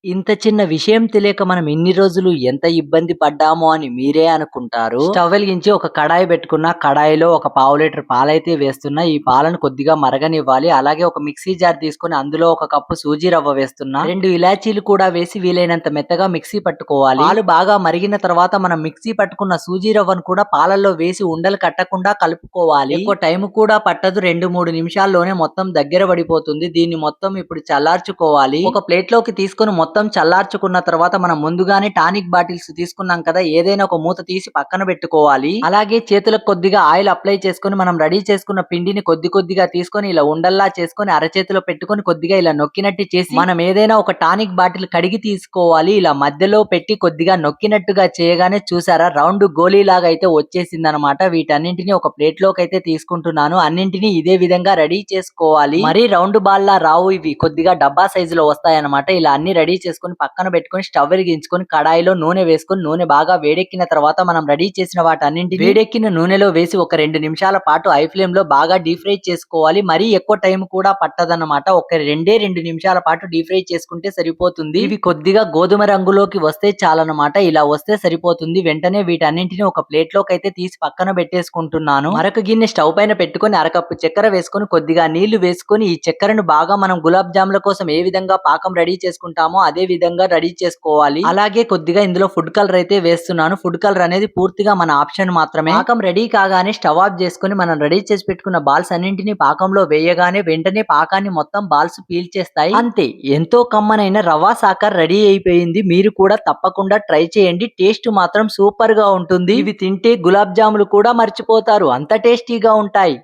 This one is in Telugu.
ఇంత చిన్న విషయం తెలియక మనం ఇన్ని రోజులు ఎంత ఇబ్బంది పడ్డామో అని మీరే అనుకుంటారు. స్టవ్ వెలిగించి ఒక కడాయి పెట్టుకున్న, కడాయిలో ఒక పావు లీటర్ పాలైతే వేస్తున్నా. ఈ పాలను కొద్దిగా మరగనివ్వాలి. అలాగే ఒక మిక్సీ జార్ తీసుకొని అందులో ఒక కప్పు సూజీ రవ్వ వేస్తున్నా. 2 ఇలాచీలు కూడా వేసి వీలైనంత మెత్తగా మిక్సీ పట్టుకోవాలి. పాలు బాగా మరిగిన తర్వాత మనం మిక్సీ పట్టుకున్న సూజీ రవ్వను కూడా పాలల్లో వేసి ఉండలు కట్టకుండా కలుపుకోవాలి. ఎక్కువ టైం కూడా పట్టదు. 2-3 నిమిషాల్లోనే మొత్తం దగ్గర పడిపోతుంది. దీన్ని మొత్తం ఇప్పుడు చల్లార్చుకోవాలి. ఒక ప్లేట్ లోకి తీసుకొని మొత్తం చల్లార్చుకున్న తర్వాత మనం ముందుగానే టానిక్ బాటిల్స్ తీసుకున్నాం కదా, ఏదైనా ఒక మూత తీసి పక్కన పెట్టుకోవాలి. అలాగే చేతులకు కొద్దిగా ఆయిల్ అప్లై చేసుకొని మనం రెడీ చేసుకున్న పిండిని కొద్దిగా తీసుకొని ఇలా ఉండల్లా చేసుకొని అరచేతిలో పెట్టుకొని కొద్దిగా ఇలా నొక్కినట్టు చేసి మనం ఏదైనా ఒక టానిక్ బాటిల్ కడిగి తీసుకోవాలి. ఇలా మధ్యలో పెట్టి కొద్దిగా నొక్కినట్టుగా చేయగానే చూసారా రౌండ్ గోళీ లాగా అయితే వచ్చేసింది అనమాట. వీటన్నింటినీ ఒక ప్లేట్ లోకి అయితే తీసుకుంటున్నాను. అన్నింటినీ ఇదే విధంగా రెడీ చేసుకోవాలి. మరీ రౌండ్ బాల్ లా రావు, ఇవి కొద్దిగా డబ్బా సైజులో వస్తాయి అనమాట. ఇలా అన్ని రెడీ చేసుకొని పక్కన పెట్టుకొని స్టవ్ వెలిగించుకొని కడాయిలో నూనె వేసుకొని నూనె బాగా వేడెక్కిన తర్వాత మనం రెడీ చేసిన వాటన్నింటినీ వేడెక్కిన నూనెలో వేసి ఒక 2 నిమిషాల పాటు హై ఫ్లేమ్ లో బాగా డీప్ ఫ్రై చేసుకోవాలి. మరీ ఎక్కువ టైం కూడా పట్టదన్నమాట. ఒక 2 నిమిషాల పాటు డీప్ ఫ్రై చేసుకుంటే సరిపోతుంది. ఇవి కొద్దిగా గోధుమ రంగులోకి వస్తే చాలన్నమాట. ఇలా వస్తే సరిపోతుంది. వెంటనే వీటన్నింటినీ ఒక ప్లేట్ లోకి అయితే తీసి పక్కన పెట్టేసుకుంటున్నాను. మరొక గిన్నె స్టవ్ పైన పెట్టుకొని అరకప్పు చక్కెర వేసుకొని కొద్దిగా నీళ్లు వేసుకొని ఈ చక్కెరను బాగా మనం గులాబ్ జాముల కోసం ఏ విధంగా పాకం రెడీ చేసుకుంటామో అదే విధంగా రెడీ చేసుకోవాలి. అలాగే కొద్దిగా ఇందులో ఫుడ్ కలర్ అయితే వేస్తున్నాను. ఫుడ్ కలర్ అనేది పూర్తిగా మన ఆప్షన్ మాత్రమే. పాకం రెడీ కాగానే స్టవ్ ఆఫ్ చేసుకొని మనం రెడీ చేసి పెట్టుకున్న బాల్స్ అన్నింటినీ పాకంలో వేయగానే వెంటనే పాకాన్ని మొత్తం బాల్స్ పీల్చేస్తాయి. అంతే, ఎంతో కమ్మనైన రవ్వ సాకర్ రెడీ అయిపోయింది. మీరు కూడా తప్పకుండా ట్రై చేయండి. టేస్ట్ మాత్రం సూపర్ గా ఉంటుంది. ఇవి తింటే గులాబ్ జాములు కూడా మర్చిపోతారు, అంత టేస్టీగా ఉంటాయి.